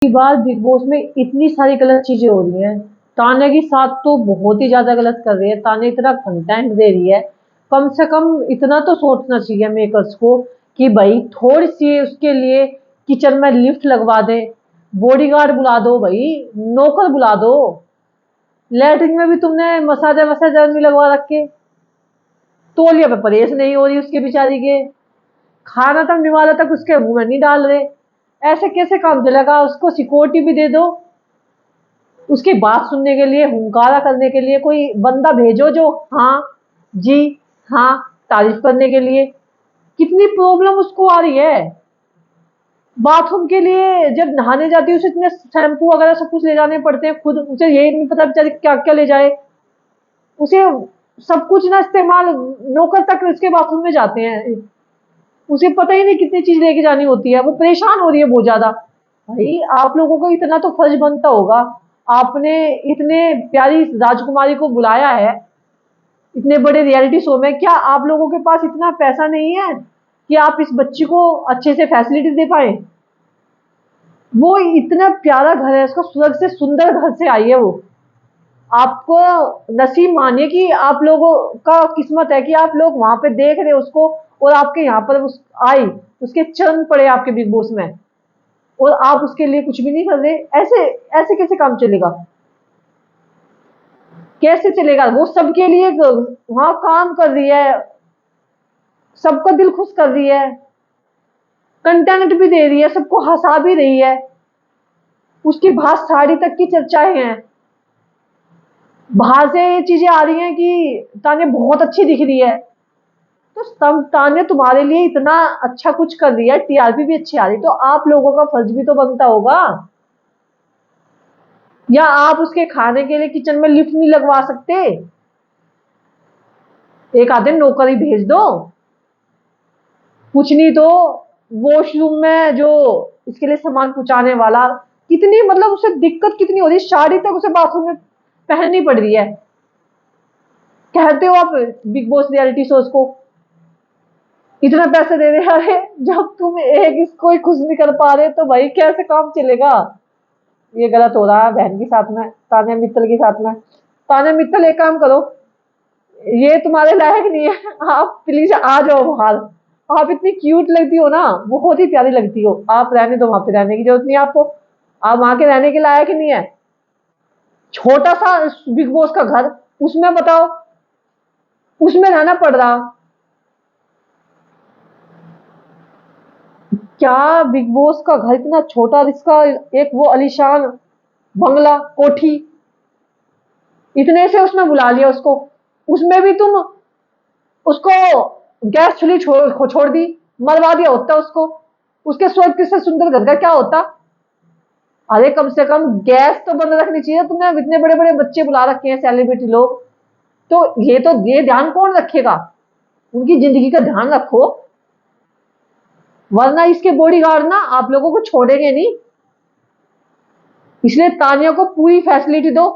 की बार big boss में इतनी सारी गलत चीजें हो रही हैं। तान्या के साथ तो बहुत ही ज्यादा गलत कर रही है। तान्या इतना कंटेंट दे रही है, कम से कम इतना तो सोचना चाहिए मेकर्स को कि भाई थोड़ी सी उसके लिए किचन में लिफ्ट लगवा दे, बॉडीगार्ड बुला दो, भाई नौकर बुला दो। लैट्रिन में भी तुमने मसाजा वसाजा नहीं लगवा रखे। तौलिया पे परहेज नहीं हो रही उसके बेचारी के। खाना तक निवाला तक उसके मुंह में नहीं डाल रहे। ऐसे कैसे काम चलेगा? उसको सिक्योरिटी भी दे दो, उसकी बात सुनने के लिए, हुंकारा करने के लिए कोई बंदा भेजो जो हाँ जी हाँ तारीफ करने के लिए। कितनी प्रॉब्लम उसको आ रही है। बाथरूम के लिए जब नहाने जाती है उसे इतने शैम्पू वगैरह सब कुछ ले जाने पड़ते हैं, खुद उसे यही नहीं पता बेचारी क्या क्या ले जाए। उसे सब कुछ ना इस्तेमाल, नौकर तक उसके बाथरूम में जाते हैं, उसे पता ही नहीं कितनी चीज लेके जानी होती है। वो परेशान हो रही है बहुत ज्यादा। भाई आप लोगों को इतना तो फर्ज बनता होगा। आपने इतने प्यारी राजकुमारी को बुलाया है इतने बड़े रियलिटी शो में, क्या आप लोगों के पास इतना पैसा नहीं है कि आप इस बच्ची को अच्छे से फैसिलिटी दे पाए? वो इतना प्यारा घर है उसका, स्वर्ग से सुंदर घर से आई है वो। आपको नसीब मानिए कि आप लोगों का किस्मत है कि आप लोग वहां पे देख रहे उसको, और आपके यहाँ पर उस आई, उसके चरण पड़े आपके बिग बॉस में, और आप उसके लिए कुछ भी नहीं कर रहे। ऐसे ऐसे कैसे काम चलेगा? कैसे चलेगा? वो सबके लिए वहां काम कर रही है, सबका दिल खुश कर रही है, कंटेंट भी दे रही है, सबको हंसा भी रही है। उसकी बाहर साड़ी तक की चर्चाएं हैं, बाहर से ये चीजें आ रही हैं कि तान्या बहुत अच्छी दिख रही है। तो तान्या तुम्हारे लिए इतना अच्छा कुछ कर रही है, टीआरपी भी अच्छी आ रही है, तो आप लोगों का फर्ज भी तो बनता होगा। या आप उसके खाने के लिए किचन में लिफ्ट नहीं लगवा सकते? एक आधे नौकर ही भेज दो। कुछ नहीं तो वॉशरूम में जो इसके लिए सामान पहुंचाने वाला, कितनी मतलब उसे दिक्कत कितनी हो रही है, साड़ी तक उसे बाथरूम में पहननी पड़ रही है। कहते हो आप बिग बॉस रियलिटी शोज को इतना पैसे दे रहे हैं, अरे जब तुम एक इसको ही खुश नहीं कर पा रहे तो भाई कैसे काम चलेगा? ये गलत हो रहा है बहन के साथ में, तान्या मित्तल के साथ में। तान्या मित्तल एक काम करो, ये तुम्हारे लायक नहीं है, आप प्लीज आ जाओ बाहर। आप इतनी क्यूट लगती हो ना, बहुत ही प्यारी लगती हो। आप रहने दो, वहां पे रहने की जरूरत नहीं है आपको, आप वहां के रहने के लायक ही नहीं है। छोटा सा बिग बॉस का घर, उसमें बताओ, उसमें रहना पड़ रहा। क्या बिग बॉस का घर इतना छोटा, जिसका एक वो आलीशान बंगला कोठी, इतने से उसमें बुला लिया उसको। उसमें भी तुम उसको गैस चुली छोड़ दी, मरवा दिया होता उसको। उसके स्वर्ग से सुंदर घर का क्या होता? अरे कम से कम गैस तो बंद रखनी चाहिए। तुमने इतने बड़े बड़े बच्चे बुला रखे हैं, सेलिब्रिटी लोग, तो ये ध्यान कौन रखेगा? उनकी जिंदगी का ध्यान रखो, वरना इसके बॉडीगार्ड ना आप लोगों को छोड़ेंगे नहीं। इसलिए तानिया को पूरी फैसिलिटी दो।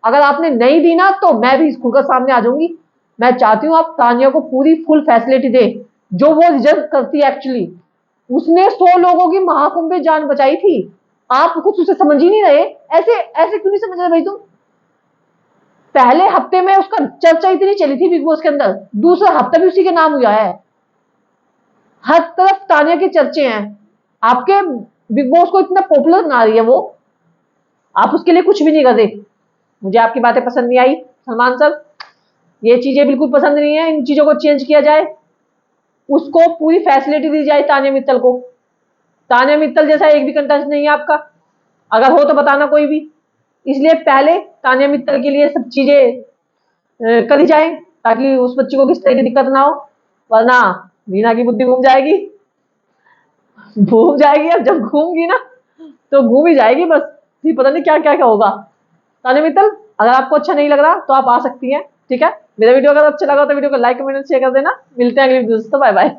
अगर आपने नहीं दी ना तो मैं भी खुलकर सामने आ जाऊंगी। मैं चाहती हूँ आप तानिया को पूरी फुल फैसिलिटी दे, जो वो डिजर्व करती है एक्चुअली। उसने 100 लोगों की महाकुंभ में जान बचाई थी। आप कुछ उसे समझ ही नहीं रहे। ऐसे ऐसे क्यों नहीं समझ रहे भाई तुम? पहले हफ्ते में उसका चर्चा इतनी चली थी बिग बॉस के अंदर, दूसरा हफ्ता भी उसी के नाम हुआ है। हर तरफ तानिया के चर्चे हैं। आपके बिग बॉस को इतना पॉपुलर बना रही है वो, आप उसके लिए कुछ भी नहीं कर रहे। मुझे आपकी बातें पसंद नहीं आई सलमान सर, ये चीजें बिल्कुल पसंद नहीं है। इन चीजों को चेंज किया जाए, उसको पूरी फैसिलिटी दी जाए तानिया मित्तल को। तानिया मित्तल जैसा एक भी कंटेस्ट नहीं है आपका, अगर हो तो बताना कोई भी। इसलिए पहले तानिया मित्तल के लिए सब चीजें करी जाए, ताकि उस बच्ची को किस तरह की दिक्कत ना हो, वरना वीणा की बुद्धि घूम जाएगी। घूम जाएगी, अब जब घूमगी ना तो घूम ही जाएगी बस, फिर पता नहीं क्या क्या क्या होगा। तानिया मित्तल, अगर आपको अच्छा नहीं लग रहा तो आप आ सकती हैं, ठीक है? मेरा वीडियो अगर अच्छा लगा तो वीडियो को लाइक कमेंट शेयर कर देना। मिलते हैं अगली वीडियो दोस्तों, बाय बाय।